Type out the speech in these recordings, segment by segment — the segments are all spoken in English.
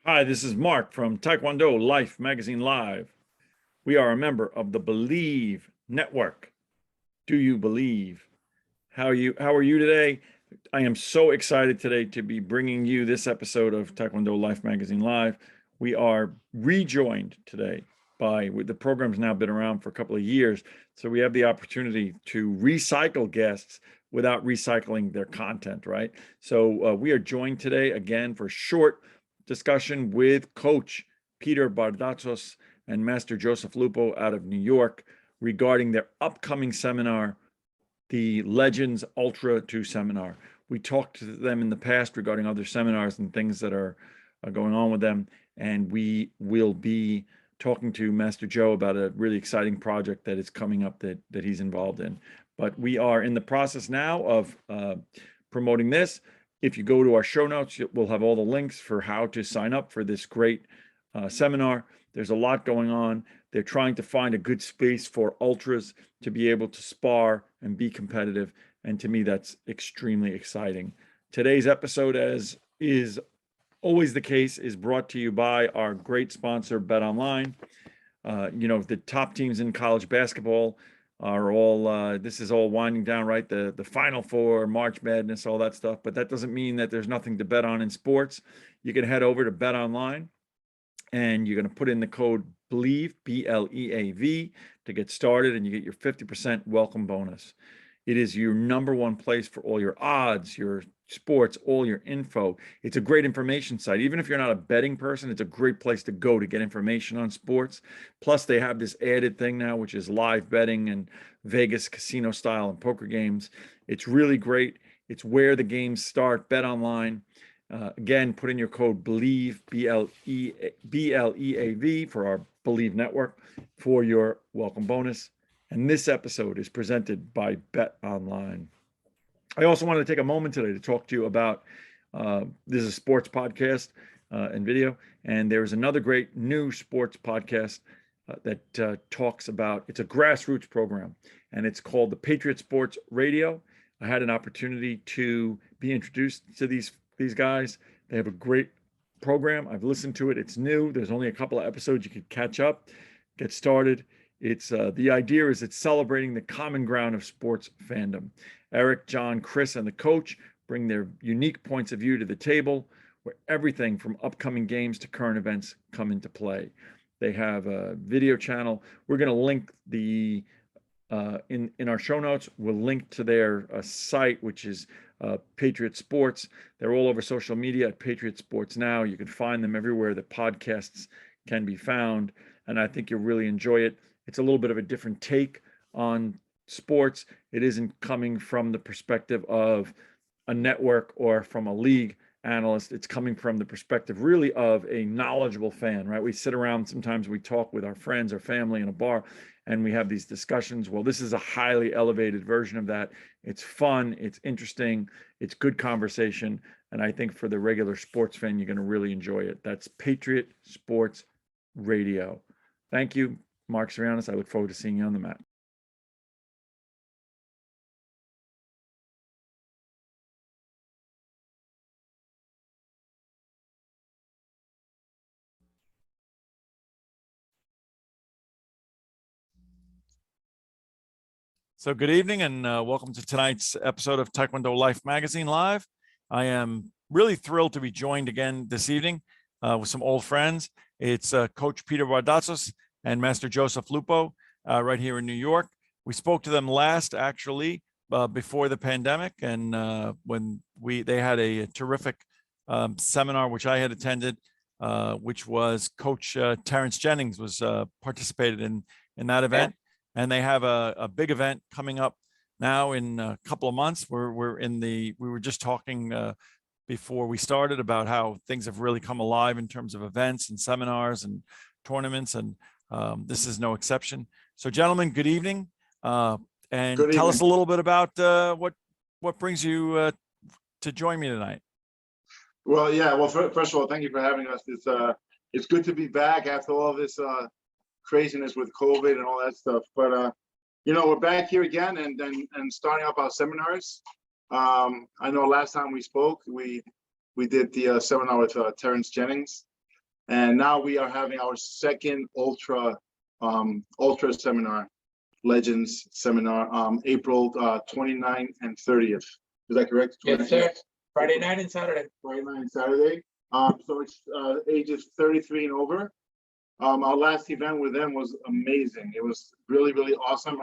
Hi, this is Mark from Taekwondo Life Magazine Live. We are a member of the Bleav network. Do you believe? How are you today? I am so excited today to be bringing you this episode of Taekwondo Life Magazine Live. We are rejoined today by the program's now been around for a couple of years, so we have the opportunity to recycle guests without recycling their content, right? So we are joined today again for a short discussion with Coach Peter Bardatsos and Master Joseph Lupo out of New York regarding their upcoming seminar, the Legends Ultra 2 seminar. We talked to them in the past regarding other seminars and things that are going on with them, and we will be talking to Master Joe about a really exciting project that is coming up that he's involved in. But we are in the process now of promoting this. If you go to our show notes, we'll have all the links for how to sign up for this great seminar. There's a lot going on. They're trying to find a good space for ultras to be able to spar and be competitive. And to me, that's extremely exciting. Today's episode, as is always the case, is brought to you by our great sponsor, BetOnline. The top teams in college basketball are all, this is all winding down, right? The Final Four, March Madness, all that stuff. But that doesn't mean that there's nothing to bet on in sports. You can head over to BetOnline and you're going to put in the code Bleav, BLEAV, to get started, and you get your 50% welcome bonus. It is your number one place for all your odds, your sports, all your info. It's a great information site. Even if you're not a betting person, it's a great place to go to get information on sports. Plus, they have this added thing now, which is live betting and Vegas casino style and poker games. It's really great. It's where the games start. Bet online. Again, put in your code Bleav, BLEAV, for our Bleav network for your welcome bonus. And this episode is presented by BetOnline. I also want to take a moment today to talk to you about this is a sports podcast and video, and there's another great new sports podcast that talks about, it's a grassroots program, and it's called the Patriot Sports Radio. I had an opportunity to be introduced to these guys. They have a great program. I've listened to it. It's new. There's only a couple of episodes you could catch up, get started. It's the idea is it's celebrating the common ground of sports fandom. Eric, John, Chris, and the coach bring their unique points of view to the table, where everything from upcoming games to current events come into play. They have a video channel. We're going to link the in our show notes. We'll link to their site, which is Patriot Sports. They're all over social media at Patriot Sports now. You can find them everywhere that podcasts can be found, and I think you'll really enjoy it. It's a little bit of a different take on sports. It isn't coming from the perspective of a network or from a league analyst. It's coming from the perspective really of a knowledgeable fan, right? We sit around, sometimes we talk with our friends or family in a bar, and we have these discussions. Well, this is a highly elevated version of that. It's fun, it's interesting, it's good conversation, and I think for the regular sports fan, you're going to really enjoy it. That's Patriot Sports Radio. Thank you, Mark Sirianis. I look forward to seeing you on the mat. So good evening and welcome to tonight's episode of Taekwondo Life Magazine Live. I am really thrilled to be joined again this evening with some old friends. It's Coach Peter Bardatsos and Master Joseph Lupo right here in New York. We spoke to them last, actually, before the pandemic, and when they had a terrific seminar which I had attended, which was Coach Terrence Jennings was participated in that event. And they have a big event coming up now in a couple of months. We were just talking before we started about how things have really come alive in terms of events and seminars and tournaments, and this is no exception. So, gentlemen, good evening, and tell us a little bit about what brings you to join me tonight. Well, yeah. Well, first of all, thank you for having us. It's good to be back after all this craziness with COVID and all that stuff. But we're back here again and starting up our seminars. I know last time we spoke, we did the seminar with Terrence Jennings. And now we are having our second Ultra seminar, Legends seminar, April 29th and 30th. Is that correct? Yes, sir. Friday night and Saturday. Friday night and Saturday. So it's ages 33 and over. Our last event with them was amazing. It was really, really awesome.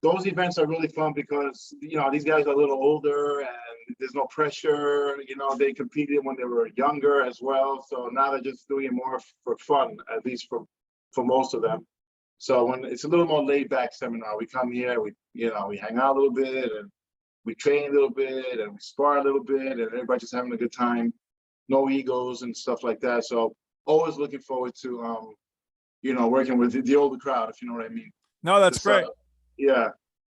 Those events are really fun because, these guys are a little older and there's no pressure. They competed when they were younger as well. So now they're just doing it more for fun, at least for most of them. So when it's a little more laid back seminar, we come here, we hang out a little bit and we train a little bit and we spar a little bit and everybody's just having a good time. No egos and stuff like that. So always looking forward to, working with the older crowd, if you know what I mean. No, that's great. Yeah,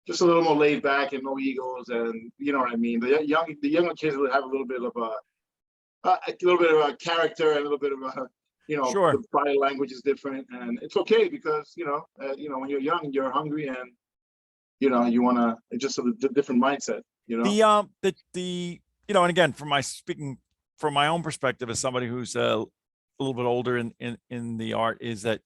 just a little more laid back and no egos, and you know what I mean. The younger kids will have a little bit of a character and a little bit of a, Sure. The body language is different, and it's okay because when you're young, you're hungry, and you want to. It's just a different mindset. The and again, speaking from my own perspective as somebody who's a little bit older in the art, is that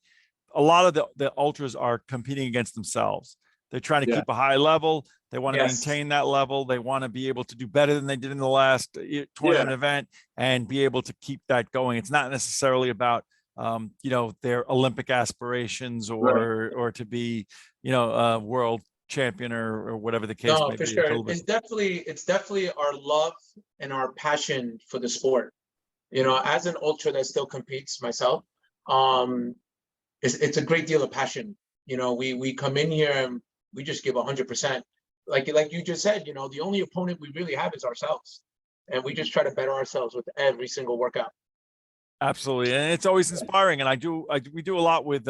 a lot of the ultras are competing against themselves. They're trying to keep a high level. They want to maintain that level. They want to be able to do better than they did in the last tournament event and be able to keep that going. It's not necessarily about, their Olympic aspirations or to be, a world champion or whatever the case may be. No, for sure. It's definitely our love and our passion for the sport. As an ultra that still competes myself, it's a great deal of passion. We come in here and we just give 100%. Like you just said, the only opponent we really have is ourselves, and we just try to better ourselves with every single workout. Absolutely, and it's always inspiring. And we do a lot with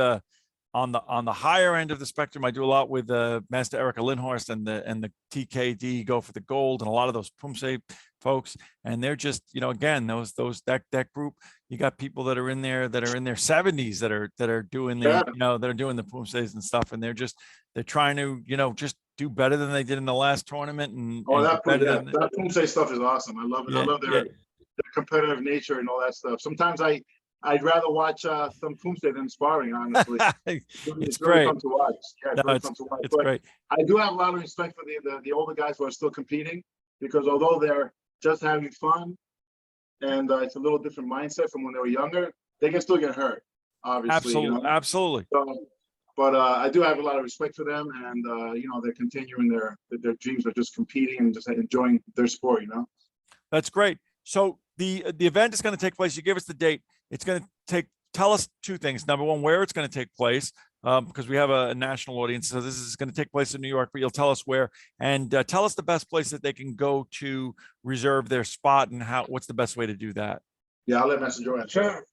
on the higher end of the spectrum. I do a lot with Master Erica Lindhorst and the TKD Go for the Gold, and a lot of those Pumse folks. And they're just, again, that group. You got people that are in their 70s that are doing that are doing the Pumses and stuff, and they're trying to just do better than they did in the last tournament. And that Pumse stuff is awesome. I love it. I love their competitive nature and all that stuff. Sometimes I'd rather watch some Pumse than sparring, honestly. It's really great. Fun to watch. Yeah, it's great. I do have a lot of respect for the older guys who are still competing, because although they're just having fun and it's a little different mindset from when they were younger, they can still get hurt, obviously. Absolutely. So, but I do have a lot of respect for them, and they're continuing their dreams of just competing and just enjoying their sport. That's great. So the event is going to take place. You give us the date. It's going to tell us two things. Number one, where it's going to take place, because we have a national audience. So this is going to take place in New York, but you'll tell us where, and tell us the best place that they can go to reserve their spot, and what's the best way to do that. Yeah, I'll let Mr. Joe answer. Sure.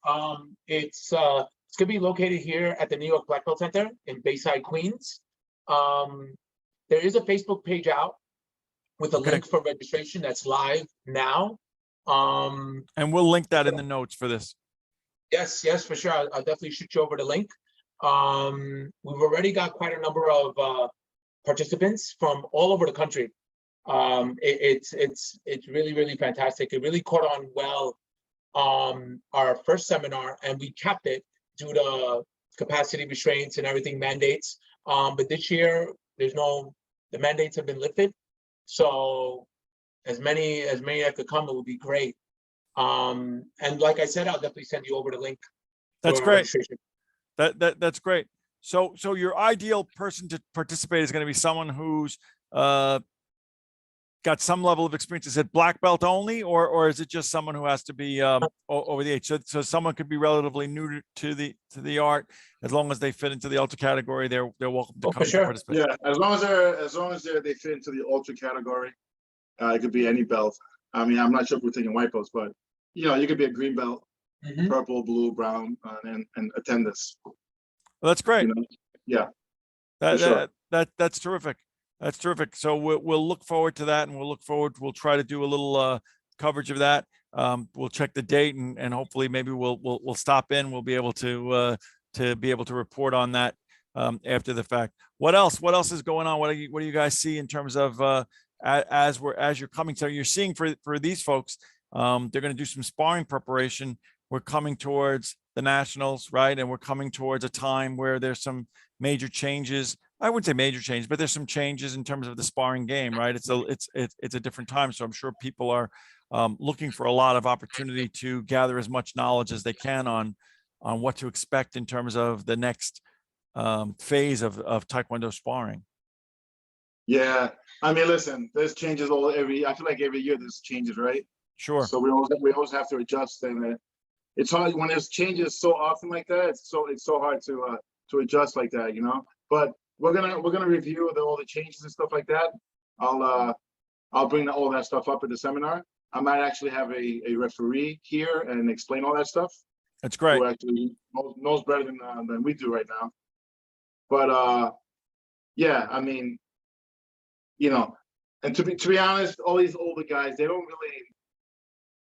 It's going to be located here at the New York Black Belt Center in Bayside, Queens. There is a Facebook page out with a link for registration that's live now. And we'll link that in the notes for this. Yes, for sure. I'll definitely shoot you over the link. We've already got quite a number of participants from all over the country. It's really, really fantastic. It really caught on well our first seminar, and we capped it due to capacity restraints and everything, mandates. But this year, the mandates have been lifted. So as many that could come, it would be great. And like I said, I'll definitely send you over the link. That's great. That's great. So your ideal person to participate is going to be someone who's got some level of experience. Is it black belt only, or is it just someone who has to be over the age? So someone could be relatively new to the art, as long as they fit into the ultra category. They're welcome to come to participate. Yeah, as long as they fit into the ultra category, it could be any belt. I mean, I'm not sure if we're taking white belts, but you could be a green belt, purple, blue, brown, and attend this. Well, that's great. Yeah, that's terrific. That's terrific. So we'll look forward to that, and we'll try to do a little coverage of that. We'll check the date, and hopefully maybe we'll stop in. We'll be able to report on that after the fact. What else is going on? What do you guys see in terms of as you're coming? So you're seeing for these folks, they're going to do some sparring preparation we're coming towards the nationals, right? And we're coming towards a time where there's some major changes. I wouldn't say major changes, but there's some changes in terms of the sparring game, right? It's a different time. So I'm sure people are looking for a lot of opportunity to gather as much knowledge as they can on what to expect in terms of the next phase of Taekwondo sparring. Yeah, I mean, listen, there's changes I feel like every year there's changes, right? Sure. So we always have to adjust, and it's hard when there's changes so often like that. It's so hard to adjust like that, you know. But we're gonna review all the changes and stuff like that. I'll bring all that stuff up at the seminar. I might actually have a referee here and explain all that stuff. That's great. Who actually knows better than we do right now. But yeah, I mean, you know, and to be honest, all these older guys, they don't really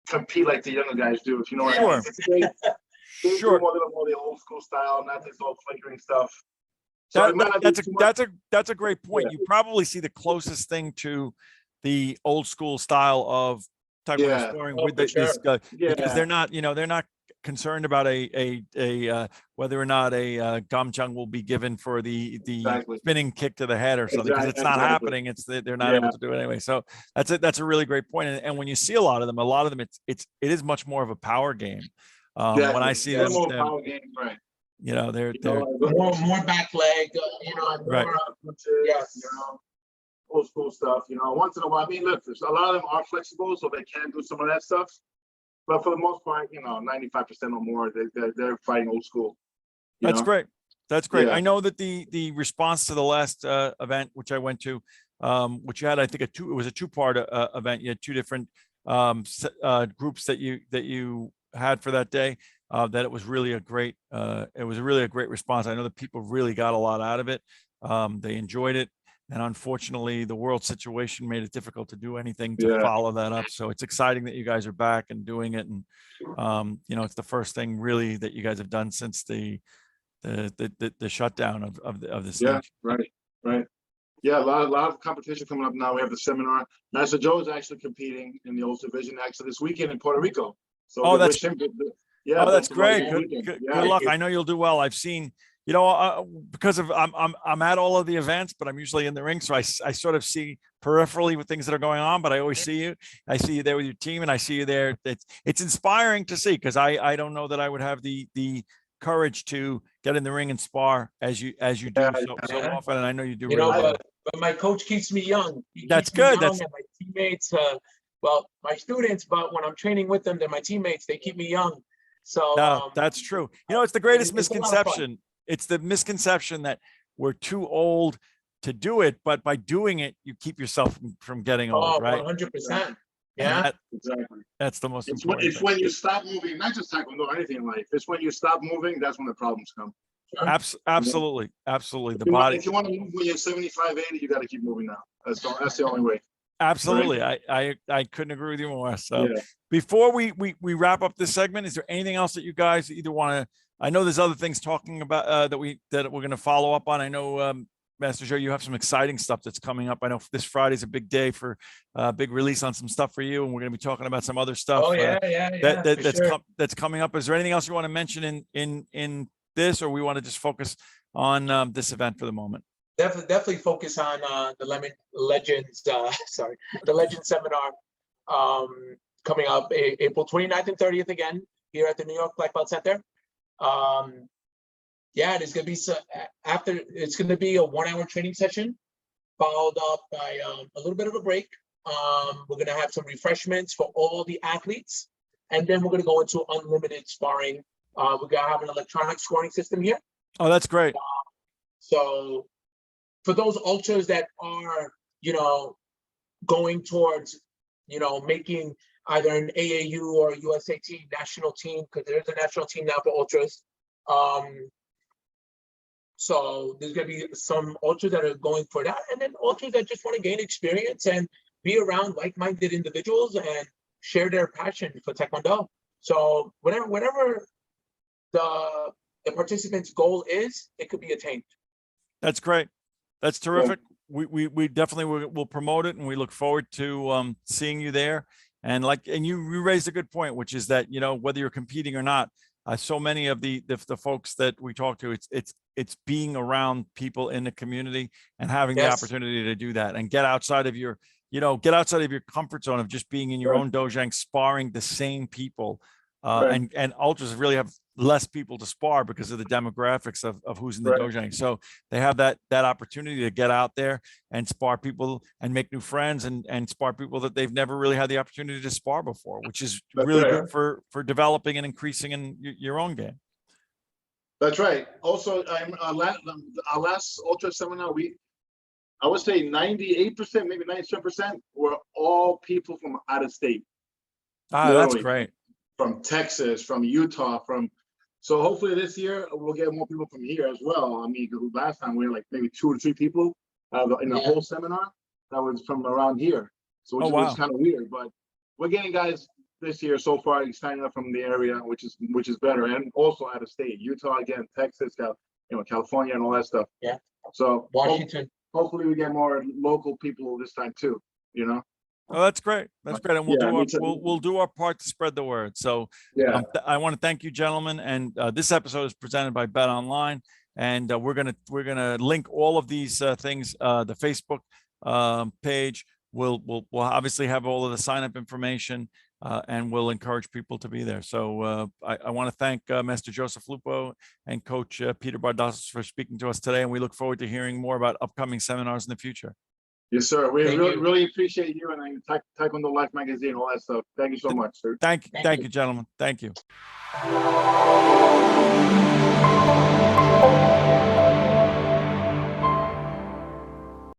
compete like the younger guys do, if you know what I mean. They Sure. do a little more the old school style, not this old flickering stuff. So that's a great point. You probably see the closest thing to the old school style of Taekwondo sparring with this guy, because they're not concerned about whether or not a gamjang will be given for the spinning kick to the head or something, because it's not happening. They're not able to do it anyway. So that's a really great point. And when you see a lot of them, it is much more of a power game. When I see them, power game, right? You know, they're more back leg, you know, right. Yes, you know, old school stuff. You know, once in a while. I mean, look, a lot of them are flexible, so they can do some of that stuff. But for the most part, you know, 95% or more, they're fighting old school. That's great. That's great. Yeah. I know that the response to the last event, which I went to, which you had, I think it was a two-part event. You had two different groups that you had for that day. That it was really a great response. I know that people really got a lot out of it. They enjoyed it. And unfortunately, the world situation made it difficult to do anything to follow that up. So it's exciting that you guys are back and doing it. And, you know, it's the first thing really that you guys have done since the shutdown of this. Yeah, right. Yeah, a lot of competition coming up now. We have the seminar. Master Joe's actually competing in the Ultra division actually this weekend in Puerto Rico. So that's great. Good luck. I know you'll do well. I've seen, you know, because of I'm at all of the events, but I'm usually in the ring, so I sort of see peripherally with things that are going on. But I always see you. I see you there with your team, and I see you there. It's inspiring to see, because I don't know that I would have the courage to get in the ring and spar as you do so often, and I know you do. You know, well. But my coach keeps me young. That's good. That's my teammates. Well, my students, but when I'm training with them, they're my teammates. They keep me young. So no, that's true. You know, it's the greatest misconception. It's the misconception that we're too old to do it, but by doing it, you keep yourself from getting old, right? 100%. Yeah, exactly. That's the most important. It's when you stop moving, not just Taekwondo or anything in life. It's when you stop moving, that's when the problems come. Absolutely. The body. If you want to move when you're 75, 80, you got to keep moving now. That's the only way. Absolutely. Right? I couldn't agree with you more. So before we wrap up this segment, is there anything else that you guys either want to, I know there's other things talking about that we're going to follow up on. I know, Master Joe, you have some exciting stuff that's coming up. I know this Friday's a big day for a big release on some stuff for you. And we're going to be talking about some other stuff that's coming up. Is there anything else you want to mention in this, or we want to just focus on this event for the moment? Definitely focus on the Legends seminar coming up April 29th and 30th again here at the New York Black Belt Center. There's going to be it's going to be a 1-hour training session followed up by a little bit of a break. We're going to have some refreshments for all the athletes, and then we're going to go into unlimited sparring. We're going to have an electronic scoring system here. Oh, that's great. So for those ultras that are, you know, going towards, you know, making either an AAU or USA team, national team, because there's a national team now for ultras. So there's going to be some ultras that are going for that, and then ultras that just want to gain experience and be around like-minded individuals and share their passion for Taekwondo. So whatever the participant's goal is, it could be attained. That's great. That's terrific. We definitely will promote it, and we look forward to seeing you there And you raised a good point, which is that, whether you're competing or not, so many of the folks that we talk to, it's being around people in the community and having the opportunity to do that and get outside of your comfort zone of just being in your own dojang, sparring the same people. And ultras really have less people to spar because of the demographics of who's in the dojang. So they have that opportunity to get out there and spar people and make new friends and spar people that they've never really had the opportunity to spar before, which is really good for developing and increasing in your own game. That's right. Also, our last ultra seminar, I would say 98%, maybe 97% were all people from out of state. That's great. From Texas, from Utah, so hopefully this year we'll get more people from here as well. I mean, last time we had like maybe 2 or 3 people in the whole seminar that was from around here. So which was kind of weird, but we're getting guys this year so far signing up from the area, which is better, and also out of state, Utah again, Texas, California, and all that stuff. Yeah. So Washington. Hopefully we get more local people this time too. Oh, that's great. That's great. And we'll do our part to spread the word. So I want to thank you, gentlemen. And this episode is presented by Bet Online. And we're gonna link all of these things. The Facebook page will obviously have all of the sign up information, and we'll encourage people to be there. So I want to thank Master Joseph Lupo and Coach Peter Bardatsos for speaking to us today. And we look forward to hearing more about upcoming seminars in the future. Yes, sir. We really appreciate you and Taekwondo Life Magazine, all that stuff. Thank you so much, sir. Thank you, gentlemen. Thank you.